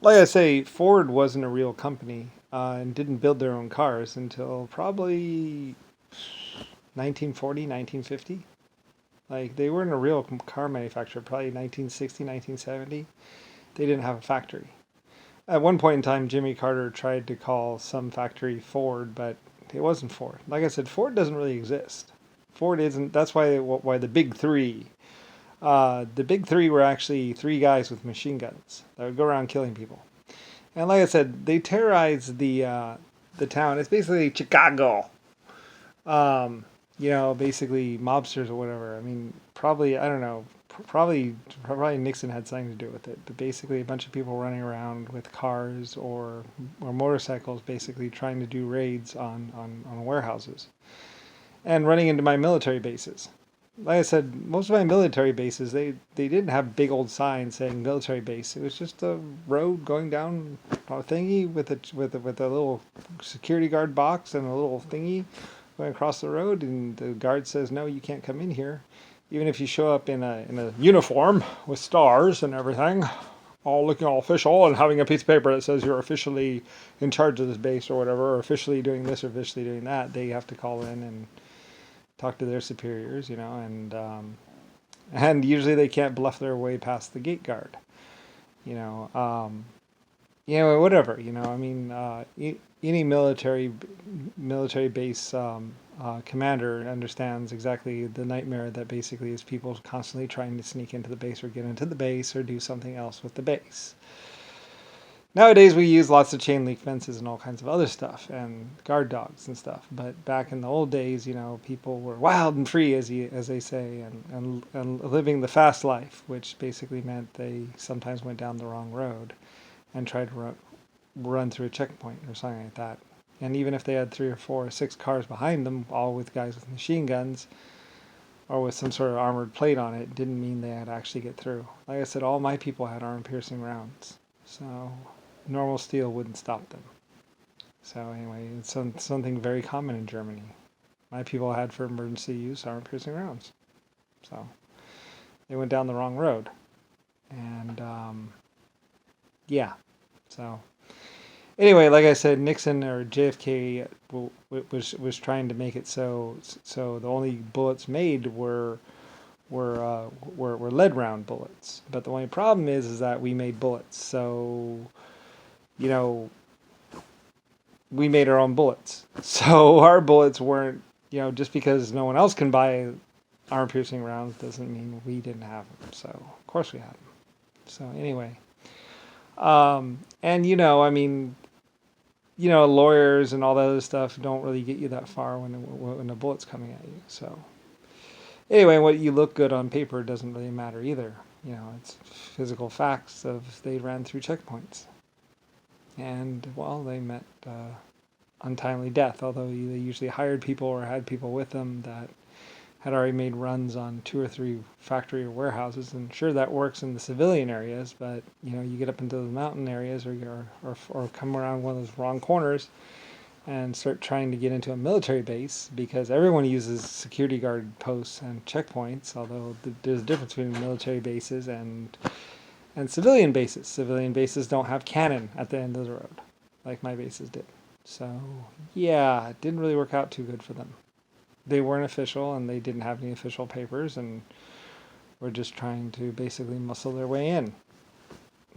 Like I say, Ford wasn't a real company and didn't build their own cars until probably 1940, 1950. Like they weren't a real car manufacturer, probably 1960, 1970. They didn't have a factory. At one point in time, Jimmy Carter tried to call some factory Ford, but it wasn't Ford. Like I said, Ford doesn't really exist. Ford isn't. That's why the big three. The big three were actually three guys with machine guns that would go around killing people. And like I said, they terrorized the town. It's basically Chicago. Um, basically mobsters or whatever. I mean, probably I don't know. Probably Nixon had something to do with it. But basically, a bunch of people running around with cars or motorcycles, basically trying to do raids on warehouses and running into my military bases. Like I said, most of my military bases they didn't have big old signs saying military base. It was just a road going down a thingy with a little security guard box and a little thingy going across the road, and the guard says, "No, you can't come in here." Even if you show up in a uniform with stars and everything, all looking all official and having a piece of paper that says you're officially in charge of this base or whatever, or officially doing this or officially doing that, they have to call in and talk to their superiors, and usually they can't bluff their way past the gate guard, you know. Whatever, I mean, any military base commander understands exactly the nightmare that basically is people constantly trying to sneak into the base or get into the base or do something else with the base. Nowadays we use lots of chain link fences and all kinds of other stuff and guard dogs and stuff. But back in the old days, people were wild and free, as they say, and living the fast life, which basically meant they sometimes went down the wrong road and tried to run through a checkpoint or something like that. And even if they had 3 or 4 or 6 cars behind them, all with guys with machine guns or with some sort of armored plate on it, didn't mean they had to actually get through. Like I said, all my people had armor-piercing rounds, so normal steel wouldn't stop them. So anyway, it's something very common in Germany. My people had for emergency use armor-piercing rounds, so they went down the wrong road, and yeah. So anyway, like I said, Nixon or JFK was trying to make it so the only bullets made were lead round bullets. But the only problem is that we made bullets, so you know we made our own bullets. So our bullets weren't, just because no one else can buy armor piercing rounds doesn't mean we didn't have them. So of course we had them. So anyway, and I mean, lawyers and all that other stuff don't really get you that far when a bullet's coming at you. So anyway, what you look good on paper doesn't really matter either. It's physical facts of they ran through checkpoints, and well, they met untimely death. Although they usually hired people or had people with them that had already made runs on 2 or 3 factory or warehouses, and sure that works in the civilian areas, but you get up into the mountain areas or come around one of those wrong corners and start trying to get into a military base, because everyone uses security guard posts and checkpoints, although there's a difference between military bases and civilian bases. Civilian bases don't have cannon at the end of the road like my bases did. So yeah, it didn't really work out too good for them. They weren't official and they didn't have any official papers and were just trying to basically muscle their way in.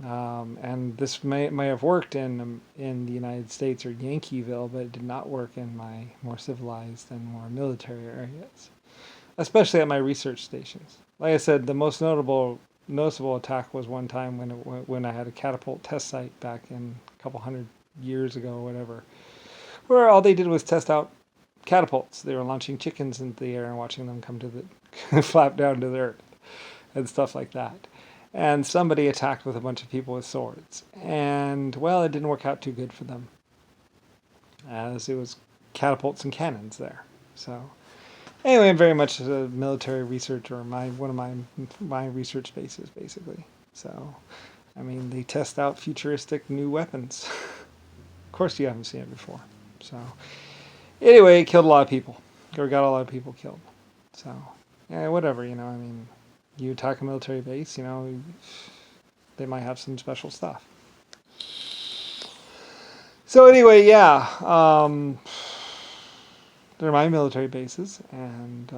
And this may have worked in the United States or Yankeeville, but it did not work in my more civilized and more military areas, especially at my research stations. Like I said, the most noticeable attack was one time when I had a catapult test site back in a couple hundred years ago or whatever, where all they did was test out catapults. They were launching chickens into the air and watching them come to the flap down to the earth and stuff like that. And somebody attacked with a bunch of people with swords. And, well, it didn't work out too good for them, as it was catapults and cannons there. So, anyway, I'm very much a military researcher, one of my research bases, basically. So, I mean, they test out futuristic new weapons. Of course you haven't seen it before. So, anyway, it killed a lot of people. Or got a lot of people killed. So, yeah, whatever, I mean, you attack a military base, they might have some special stuff. So anyway, yeah, they're my military bases, and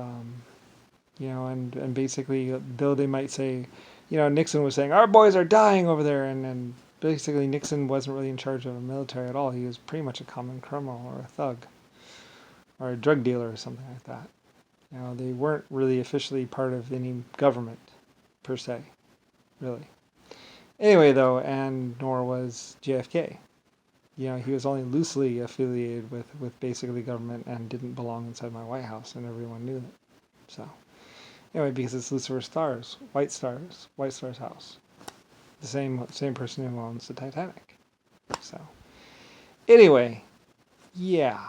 and basically, though they might say, Nixon was saying our boys are dying over there, and basically Nixon wasn't really in charge of the military at all. He was pretty much a common criminal or a thug or a drug dealer or something like that. They weren't really officially part of any government per se, really. Anyway, though, and nor was JFK. He was only loosely affiliated with basically government and didn't belong inside my White House, and everyone knew that. So, anyway, because it's Lucifer Stars, White Stars house, the same person who owns the Titanic. So, anyway, yeah.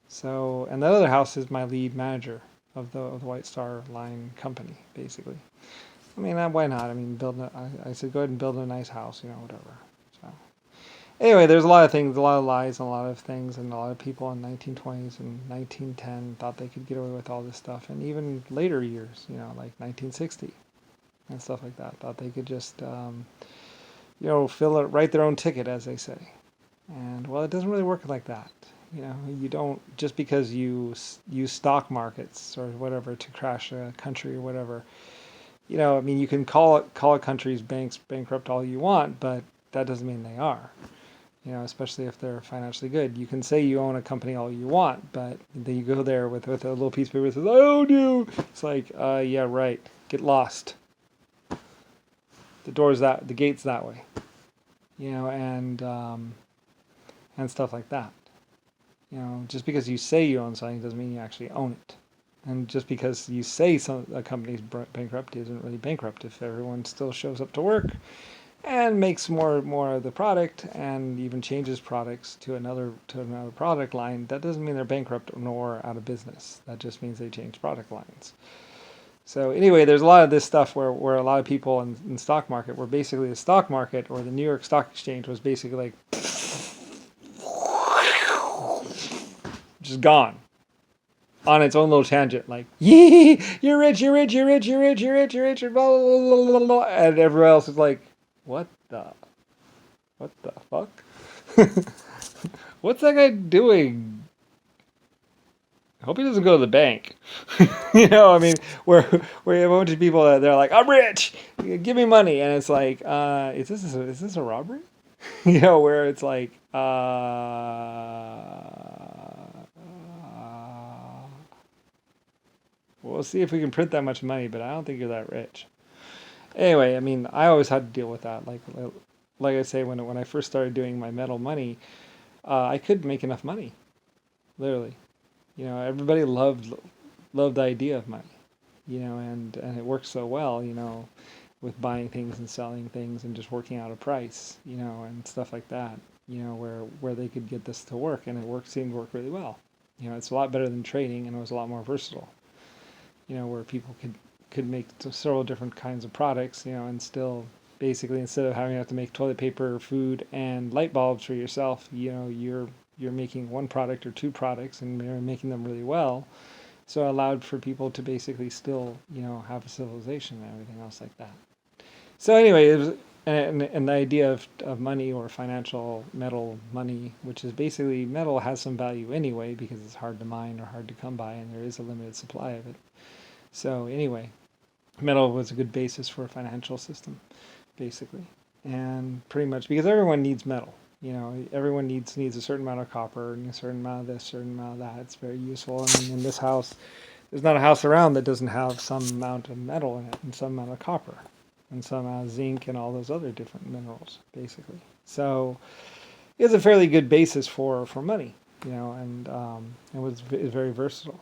So, and the other house is my lead manager of the White Star Line company, basically. I mean, why not? I mean, I said go ahead and build a nice house, whatever. So. Anyway, there's a lot of things, a lot of lies, and a lot of things, and a lot of people in 1920s and 1910 thought they could get away with all this stuff, and even later years, like 1960 and stuff like that, thought they could just, write their own ticket, as they say. And well, it doesn't really work like that. You don't just because you use stock markets or whatever to crash a country or whatever. I mean, you can call a country's banks bankrupt all you want, but that doesn't mean they are. Especially if they're financially good. You can say you own a company all you want, but then you go there with a little piece of paper that says, I own you. It's like, yeah, right. Get lost. The gate's that way. And stuff like that. Just because you say you own something doesn't mean you actually own it. And just because you say a company's bankrupt isn't really bankrupt if everyone still shows up to work and makes more of the product and even changes products to another product line. That doesn't mean they're bankrupt nor out of business. That just means they changed product lines. So anyway, there's a lot of this stuff where a lot of people in stock market were basically the stock market or the New York Stock Exchange was basically like just gone on its own little tangent, like, yee, you're rich, you're rich, you're rich, you're rich, you're rich, you're rich, blah, blah, blah, blah, and everyone else is like, what the fuck? What's that guy doing? I hope he doesn't go to the bank. I mean, where you have a bunch of people that they're like, I'm rich, give me money, and it's like, is this a robbery? Where it's like, we'll see if we can print that much money, but I don't think you're that rich. Anyway, I mean, I always had to deal with that. Like I say, when I first started doing my metal money, I couldn't make enough money, literally. Everybody loved the idea of money, and it worked so well, with buying things and selling things and just working out a price, and stuff like that, where they could get this to work, and seemed to work really well. It's a lot better than trading, and it was a lot more versatile. Where people could make several different kinds of products, and still basically instead of having to make toilet paper, food, and light bulbs for yourself, you're making one product or two products and you're making them really well. So it allowed for people to basically still, have a civilization and everything else like that. So anyway, it was, and the idea of money or financial metal money, which is basically metal has some value anyway because it's hard to mine or hard to come by and there is a limited supply of it. So anyway, metal was a good basis for a financial system, basically. And pretty much because everyone needs metal. Everyone needs a certain amount of copper and a certain amount of this, certain amount of that. It's very useful. I mean, in this house, there's not a house around that doesn't have some amount of metal in it and some amount of copper and some amount of zinc and all those other different minerals, basically. So it's a fairly good basis for money, and it was very versatile.